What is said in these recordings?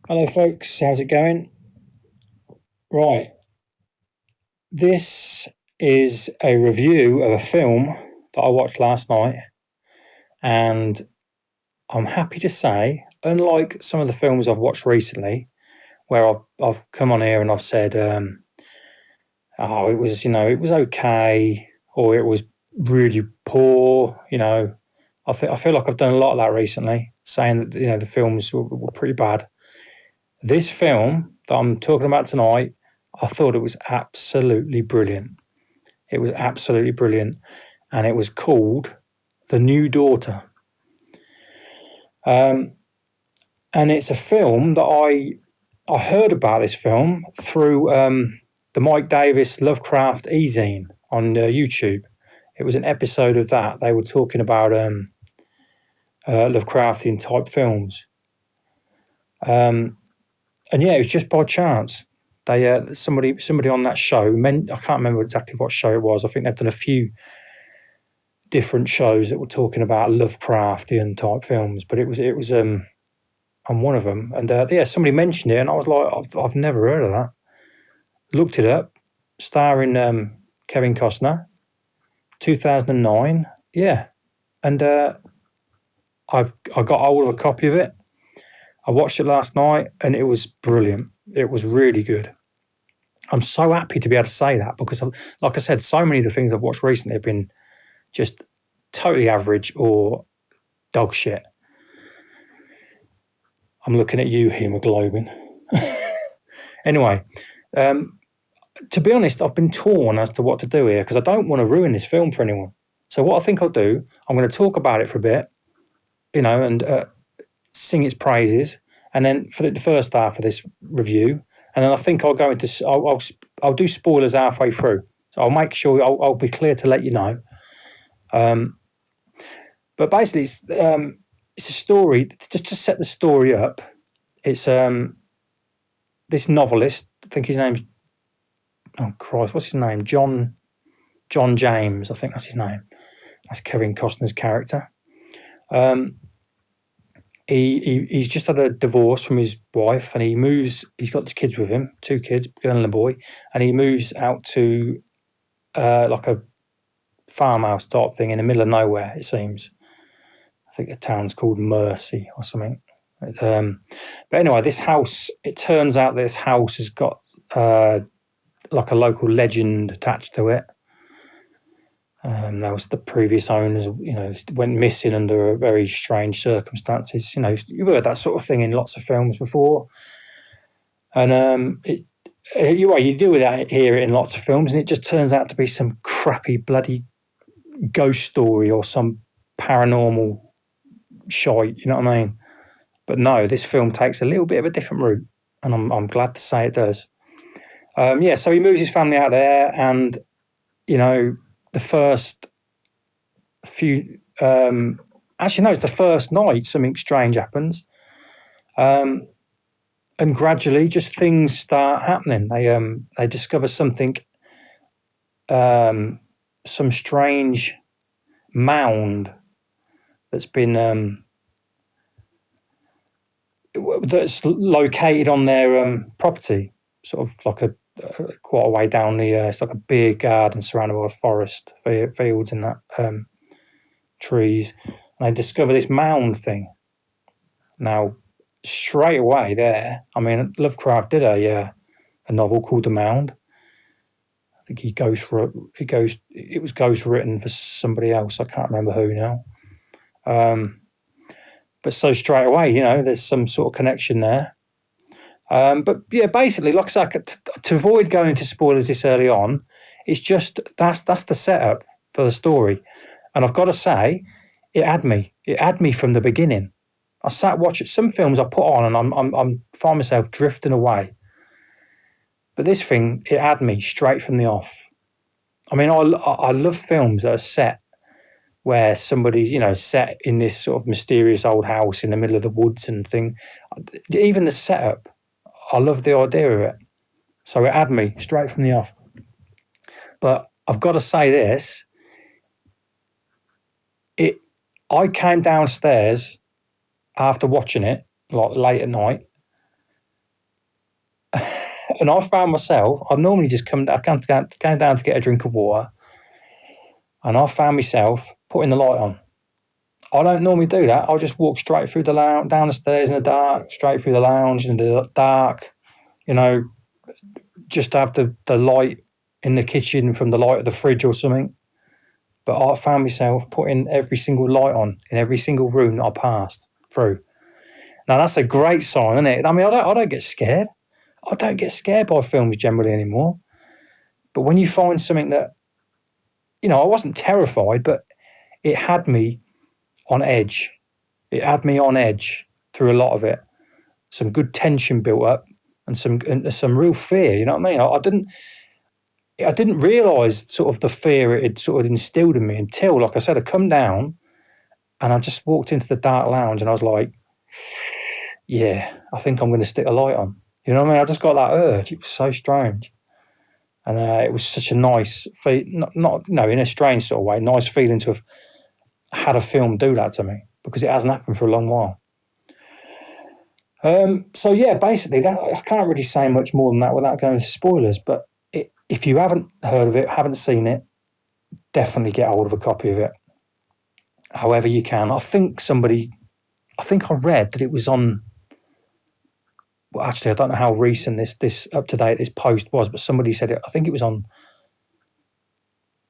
Hello, folks. How's it going? Right. This is a review of a film that I watched last night, and I'm happy to say, unlike some of the films I've watched recently, where I've come on here and I've said, "Oh, it was okay," or "It was really poor," I feel like I've done a lot of that recently, saying that the films were pretty bad. This film that I'm talking about tonight, I thought it was absolutely brilliant. It was absolutely brilliant, and it was called The New Daughter. And it's a film that I heard about this film through the Mike Davis Lovecraftezine on YouTube. It was an episode of that. They were talking about Lovecraftian type films. And yeah, it was just by chance. They somebody on that show. I can't remember exactly what show it was. I think they've done a few different shows that were talking about Lovecraftian type films, but it was on one of them, and yeah, somebody mentioned it, and I was like, I've never heard of that. Looked it up, starring Kevin Costner, 2009. Yeah, and I got hold of a copy of it. I watched it last night, and it was brilliant. It was really good. I'm so happy to be able to say that because, like I said, so many of the things I've watched recently have been just totally average or dog shit. I'm looking at you, hemoglobin. Anyway, to be honest, I've been torn as to what to do here because I don't want to ruin this film for anyone. So what I think I'll do, I'm going to talk about it for a bit, and sing its praises, and then for the first half of this review, and then I think I'll go into I'll do spoilers halfway through. So I'll make sure I'll be clear to let you know. But basically, it's a story just to set the story up. It's this novelist. I think his name's what's his name? John James. I think that's his name. That's Kevin Costner's character. He's just had a divorce from his wife, and he moves. He's got kids with him, 2 kids, a girl and a boy, and he moves out to like a farmhouse type thing in the middle of nowhere. It seems. I think the town's called Mercy or something. But anyway, this house. It turns out this house has got like a local legend attached to it. That was the previous owners, went missing under very strange circumstances. You've heard that sort of thing in lots of films before. And you do with that, hear it in lots of films, and it just turns out to be some crappy bloody ghost story or some paranormal shite, you know what I mean? But no, this film takes a little bit of a different route, and I'm glad to say it does. So he moves his family out there, and the first few, actually no, it's the first night something strange happens, and gradually just things start happening. They discover something, some strange mound that's been that's located on their property, sort of like quite a way down the. It's like a big garden surrounded by forest fields and that trees. And they discover this mound thing. Now, straight away there, I mean, Lovecraft did a novel called The Mound. I think it was ghost written for somebody else. I can't remember who now. But so straight away, there's some sort of connection there. But yeah, basically, like I said, to avoid going into spoilers this early on, it's just that's the setup for the story, and I've got to say, it had me. It had me from the beginning. I sat watching some films I put on, and I'm find myself drifting away. But this thing, it had me straight from the off. I mean, I love films that are set where somebody's set in this sort of mysterious old house in the middle of the woods and thing. Even the setup. I love the idea of it. So it had me straight from the off. But I've got to say this. I came downstairs after watching it, like late at night, And I found myself, I normally just came down to get a drink of water, and I found myself putting the light on. I don't normally do that. I'll just walk straight through the lounge, down the stairs in the dark, straight through the lounge in the dark, just have the light in the kitchen from the light of the fridge or something. But I found myself putting every single light on in every single room that I passed through. Now, that's a great sign, isn't it? I mean, I don't get scared. I don't get scared by films generally anymore. But when you find something that, I wasn't terrified, but it had me on edge. It had me on edge through a lot of it. Some good tension built up and some real fear, you know what I mean? I didn't realise sort of the fear it had sort of instilled in me until, like I said, I come down and I just walked into the dark lounge and I was like, yeah, I think I'm going to stick a light on. You know what I mean? I just got that urge. It was so strange. And it was such a nice, not in a strange sort of way, nice feeling to have had a film do that to me, because it hasn't happened for a long while. So yeah, basically, that I can't really say much more than that without going into spoilers. But if you haven't heard of it, haven't seen it, definitely get hold of a copy of it. However you can. I think I read that it was on. Well, actually, I don't know how recent this up to date this post was, but somebody said it. I think it was on.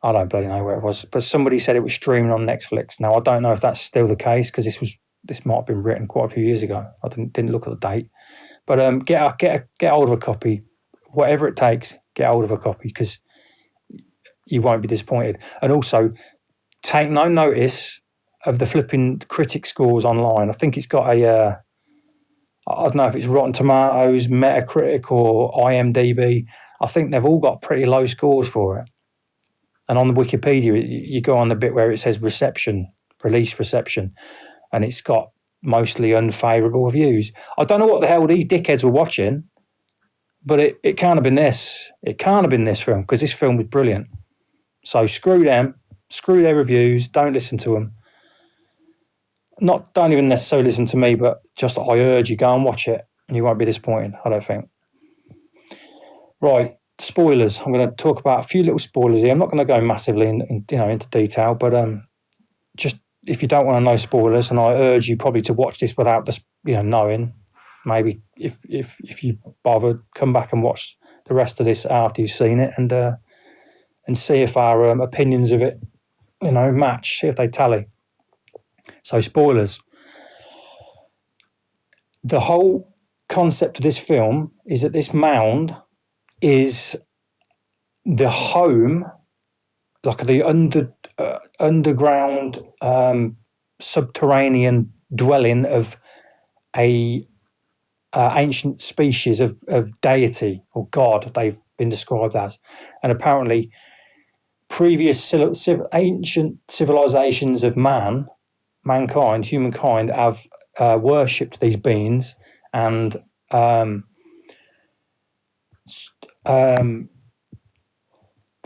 I don't bloody know where it was, but somebody said it was streaming on Netflix. Now I don't know if that's still the case, because this might have been written quite a few years ago. I didn't look at the date, but get hold of a copy, whatever it takes. Get hold of a copy, because you won't be disappointed. And also, take no notice of the flipping critic scores online. I think it's got I don't know if it's Rotten Tomatoes, Metacritic, or IMDb. I think they've all got pretty low scores for it. And on the Wikipedia, you go on the bit where it says release reception, and it's got mostly unfavourable reviews. I don't know what the hell these dickheads were watching, but it can't have been this. It can't have been this film, because this film was brilliant. So screw them, screw their reviews, don't listen to them. Don't even necessarily listen to me, but just I urge you, go and watch it, and you won't be disappointed, I don't think. Right, spoilers. I'm going to talk about a few little spoilers here. I'm not going to go massively into detail, but just if you don't want to know spoilers, and I urge you probably to watch this without this, knowing. Maybe if you bother, come back and watch the rest of this after you've seen it, and see if our opinions of it, match, see if they tally. So spoilers. The whole concept of this film is that this mound is the home, like the underground subterranean dwelling of a ancient species of deity or god, they've been described as. And apparently previous ancient civilizations of humankind have worshipped these beings, and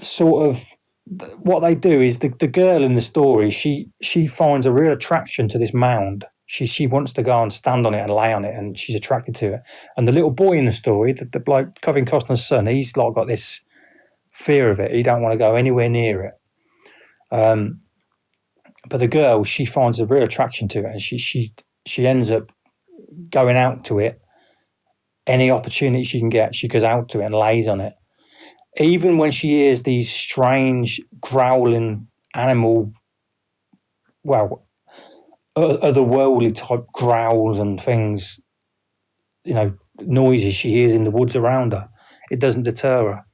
sort of what they do is the girl in the story, she finds a real attraction to this mound. She wants to go and stand on it and lay on it, and she's attracted to it. And the little boy in the story, the bloke, Kevin Costner's son, he's like got this fear of it. He don't want to go anywhere near it. But the girl, she finds a real attraction to it, and she ends up going out to it. Any opportunity she can get, she goes out to it and lays on it. Even when she hears these strange growling animal, otherworldly type growls and things, noises she hears in the woods around her, it doesn't deter her.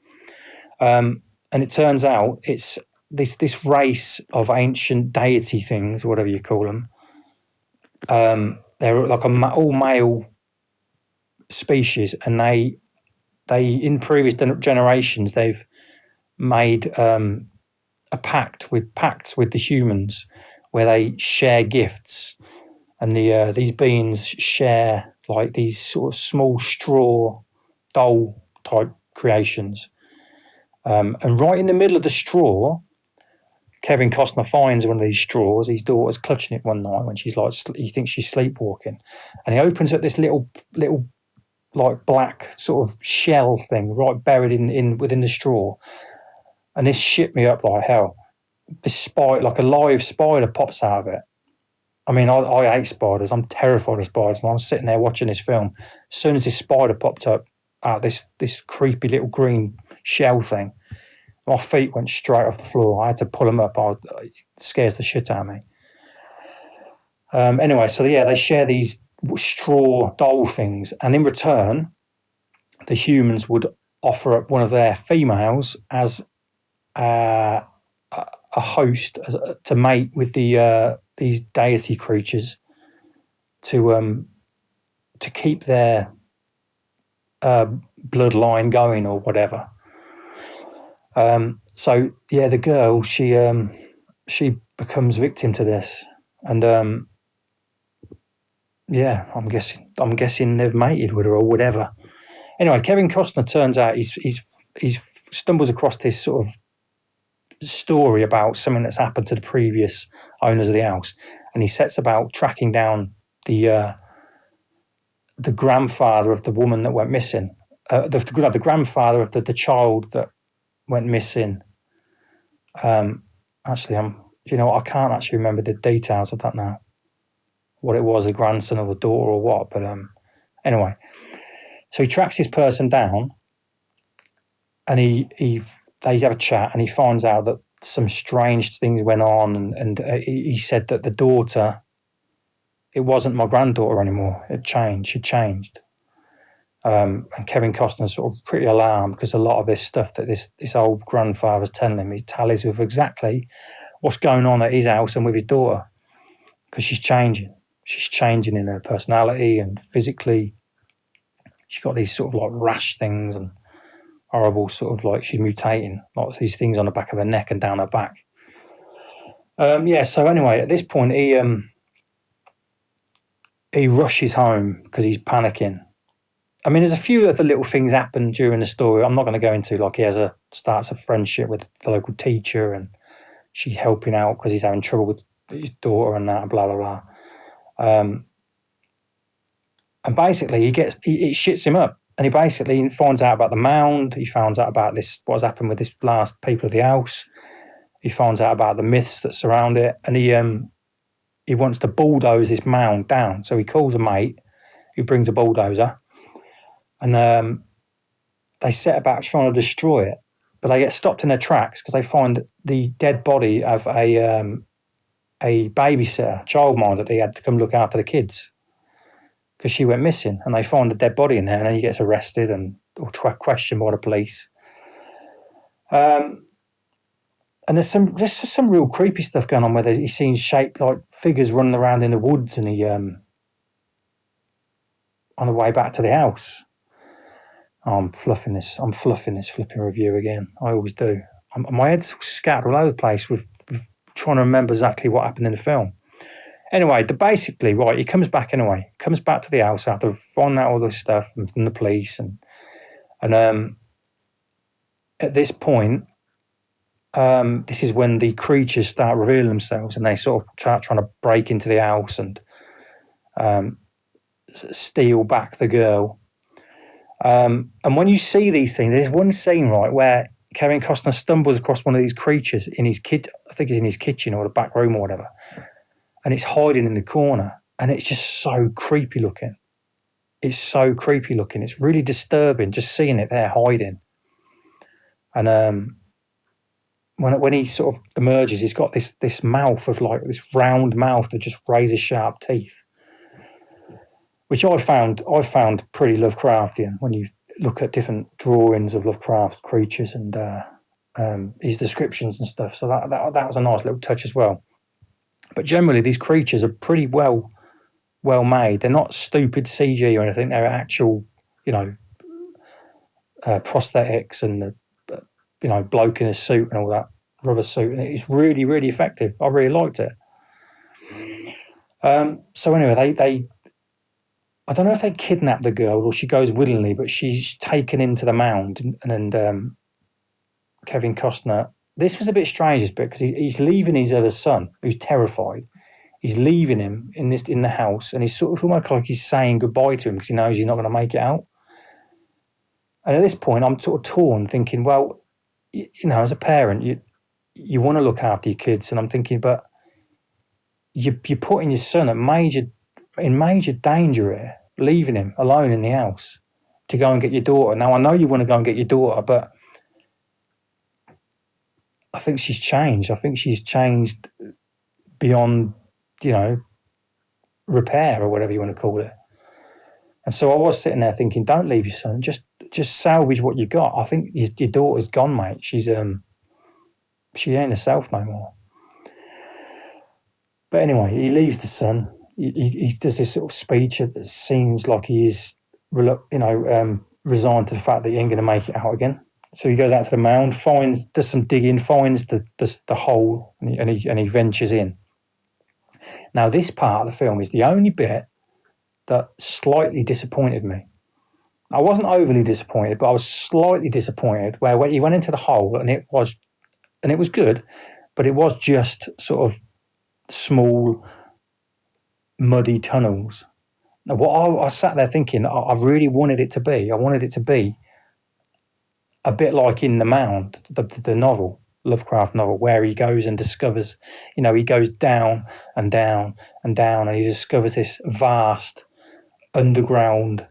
And it turns out it's this race of ancient deity things, whatever you call them. They're like all male species, and they in previous generations they've made pacts with the humans, where they share gifts, and these beings share like these sort of small straw doll type creations. And right in the middle of the straw, Kevin Costner finds one of these straws. His daughter's clutching it one night when she's like, he thinks she's sleepwalking, and he opens up this little like black sort of shell thing right buried in within the straw, and this shit me up like hell. This spider, like a live spider, pops out of it. I mean, I hate spiders. I'm terrified of spiders, and I'm sitting there watching this film. As soon as this spider popped up out this creepy little green shell thing, my feet went straight off the floor. I had to pull them up. It scares the shit out of me. Anyway, so yeah, they share these straw doll things, and in return, the humans would offer up one of their females as a host to mate with these deity creatures to keep their bloodline going or whatever. So yeah, the girl she becomes victim to this, and yeah, I'm guessing they've mated with her or whatever. Anyway, Kevin Costner turns out he's stumbles across this sort of story about something that's happened to the previous owners of the house, and he sets about tracking down the grandfather of the woman that went missing, the grandfather of the child that went missing. Actually, I can't actually remember the details of that now. What it was, a grandson or the daughter or what, but anyway, so he tracks this person down, and they have a chat, and he finds out that some strange things went on, and he said that the daughter, it wasn't my granddaughter anymore. She'd changed. And Kevin Costner's sort of pretty alarmed because a lot of this stuff that this old grandfather's telling him, he tallies with exactly what's going on at his house and with his daughter, because she's changing. She's changing in her personality and physically. She's got these sort of like rash things and horrible sort of like she's mutating, like these things on the back of her neck and down her back. Yeah, so anyway, at this point he rushes home because he's panicking. I mean, there's a few other little things happen during the story. I'm not going to go into, like he starts a friendship with the local teacher, and she's helping out because he's having trouble with his daughter and that, and blah blah blah. And basically, it shits him up, and he basically finds out about the mound. He finds out about what's happened with this last people of the house. He finds out about the myths that surround it, and he wants to bulldoze this mound down. So he calls a mate who brings a bulldozer, and they set about trying to destroy it, but they get stopped in their tracks because they find the dead body of a babysitter, childminder that he had to come look after the kids because she went missing, and they find the dead body in there, and then he gets arrested or questioned by the police. And there's some real creepy stuff going on where he's seen shaped like figures running around in the woods, and he on the way back to the house. Oh, I'm fluffing this flipping review again. I always do. My head's scattered all over the place with trying to remember exactly what happened in the film. Anyway, basically, right, he comes back anyway. Comes back to the house after finding out all this stuff from the police, and at this point, this is when the creatures start revealing themselves, and they sort of start trying to break into the house and steal back the girl. And when you see these things, there's one scene, right, where Kevin Costner stumbles across one of these creatures in his I think it's in his kitchen or the back room or whatever, and it's hiding in the corner, and it's just so creepy looking. It's so creepy looking. It's really disturbing just seeing it there hiding. And when he sort of emerges, he's got this mouth of like this round mouth of just razor sharp teeth, which I found pretty Lovecraftian when you look at different drawings of Lovecraft creatures and his descriptions and stuff. So that was a nice little touch as well. But generally, these creatures are pretty well made. They're not stupid CG or anything. They're actual, prosthetics and the bloke in a suit and all that rubber suit, and it's really, really effective. I really liked it. So anyway, they I don't know if they kidnap the girl or she goes willingly, but she's taken into the mound, and Kevin Costner. This was a bit strange, this bit, because he's leaving his other son, who's terrified. He's leaving him in the house, and he's sort of almost like he's saying goodbye to him because he knows he's not going to make it out. And at this point, I'm sort of torn, thinking, well, as a parent, you want to look after your kids, and I'm thinking, but you're putting your son in major danger here, leaving him alone in the house to go and get your daughter. Now, I know you want to go and get your daughter, but I think she's changed. I think she's changed beyond, repair or whatever you want to call it. And so I was sitting there thinking, don't leave your son. Just salvage what you got. I think your daughter's gone, mate. She ain't herself no more. But anyway, he leaves the son. He does this sort of speech that seems like he is, resigned to the fact that he ain't going to make it out again. So he goes out to the mound, does some digging, finds the hole, and he ventures in. Now, this part of the film is the only bit that slightly disappointed me. I wasn't overly disappointed, but I was slightly disappointed where when he went into the hole and it was good, but it was just sort of small, muddy tunnels. Now, what I sat there thinking, I really wanted it to be. I wanted it to be a bit like in The Mound, the novel, Lovecraft novel, where he goes and discovers, he goes down and down and down, and he discovers this vast underground,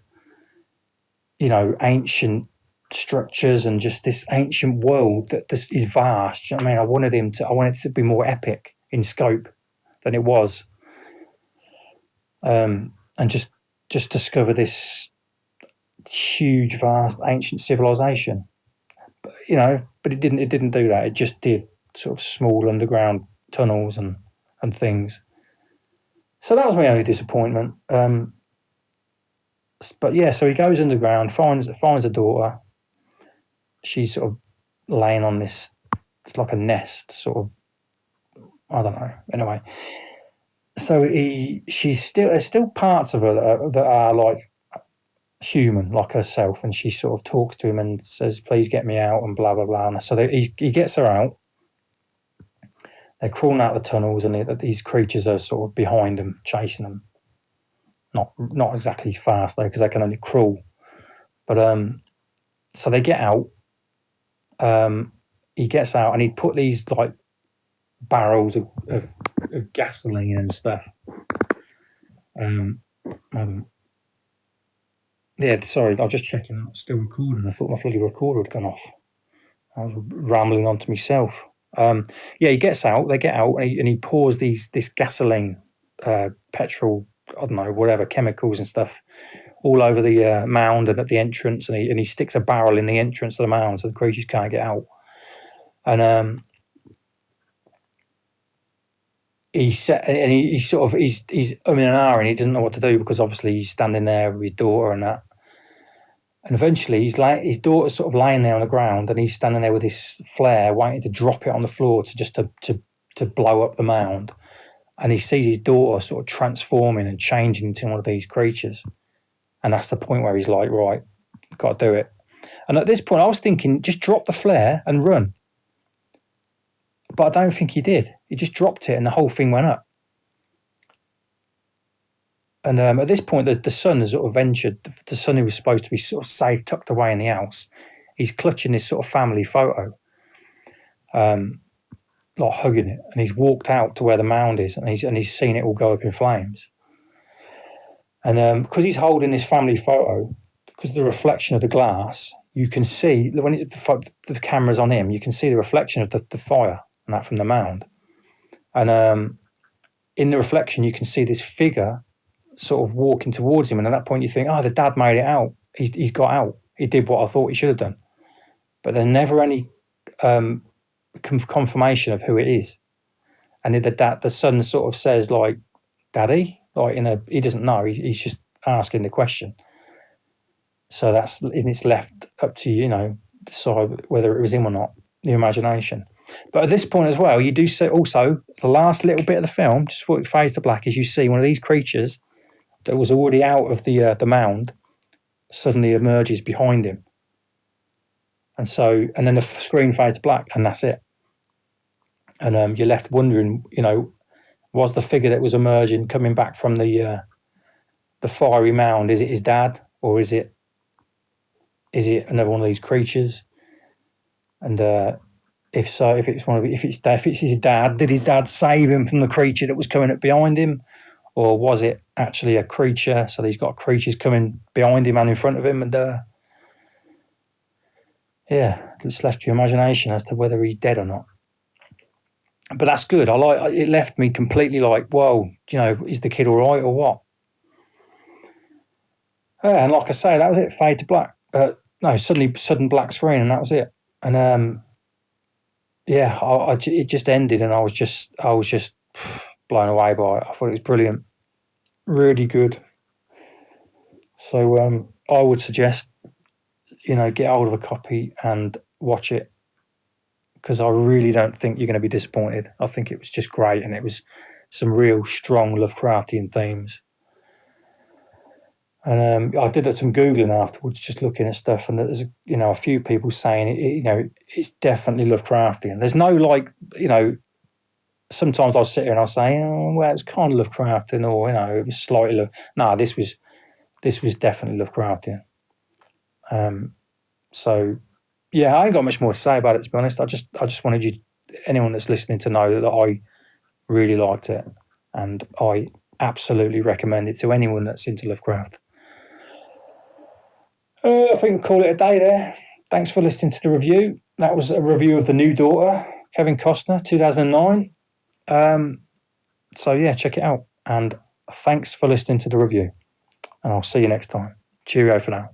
ancient structures and just this ancient world that this is vast. I mean, I wanted it to be more epic in scope than it was, and just discover this huge, vast, ancient civilization. But it didn't do that. It just did sort of small underground tunnels and things. So that was my only disappointment. But yeah, so he goes underground, finds a daughter. She's sort of laying on this, it's like a nest, sort of, I don't know. Anyway, so there's still parts of her that are like human, like herself, and she sort of talks to him and says, "Please get me out," and blah blah blah. And so he gets her out. They're crawling out the tunnels, and these creatures are sort of behind them, chasing them. Not exactly fast though, because they can only crawl. But so they get out. He gets out, and he'd put these like barrels of gasoline and stuff. Yeah, sorry, I was just checking. I'm still recording. I thought my bloody recorder had gone off. I was rambling on to myself. Yeah, he gets out. They get out, and he pours this gasoline, petrol, I don't know, whatever, chemicals and stuff, all over the mound and at the entrance, and he sticks a barrel in the entrance of the mound so the creatures can't get out. And he's umming and ahhing. He doesn't know what to do because obviously he's standing there with his daughter and that. And eventually his daughter's sort of laying there on the ground, and he's standing there with his flare waiting to drop it on the floor to blow up the mound. And he sees his daughter sort of transforming and changing into one of these creatures. And that's the point where he's like, right, got to do it. And at this point I was thinking, just drop the flare and run. But I don't think he did. He just dropped it and the whole thing went up. And at this point, the son has sort of ventured. The son who was supposed to be sort of safe, tucked away in the house, he's clutching this sort of family photo, like hugging it. And he's walked out to where the mound is, and he's seen it all go up in flames. And because he's holding this family photo, because of the reflection of the glass, you can see when the camera's on him, you can see the reflection of the fire and that from the mound. And in the reflection, you can see this figure sort of walking towards him, and at that point you think, oh, the dad made it out. He's got out. He did what I thought he should have done. But there's never any confirmation of who it is. And the son sort of says, like, "Daddy," like he doesn't know. He's just asking the question. So it's left up to decide whether it was him or not. The imagination. But at this point as well, you do see also the last little bit of the film, just before it fades to black, is you see one of these creatures that was already out of the mound suddenly emerges behind him, and then the screen fades to black, and that's it. And you're left wondering, was the figure that was emerging coming back from the fiery mound? Is it his dad, or is it Is it another one of these creatures? And if so, if it's his dad, did his dad save him from the creature that was coming up behind him, or was it actually a creature? So he's got creatures coming behind him and in front of him, and it's left to your imagination as to whether he's dead or not. But that's good. It. Left me completely like, whoa, is the kid all right or what? And like I say, that was it. Fade to black. No, sudden black screen, and that was it. And it just ended, and I was just blown away by it. I thought it was brilliant, really good. So I would suggest, get hold of a copy and watch it, because I really don't think you're going to be disappointed. I think it was just great, and it was some real strong Lovecraftian themes. And I did some Googling afterwards, just looking at stuff, and there's a few people saying it's definitely Lovecraftian. There's no sometimes I'll sit here and I'll say, it's kind of Lovecraftian, or it was slightly. No, this was definitely Lovecraftian. So yeah, I ain't got much more to say about it, to be honest. I just wanted anyone that's listening, to know that I really liked it, and I absolutely recommend it to anyone that's into Lovecraft. I think we'll call it a day there. Thanks for listening to the review. That was a review of The New Daughter, Kevin Costner, 2009. So yeah, check it out. And thanks for listening to the review. And I'll see you next time. Cheerio for now.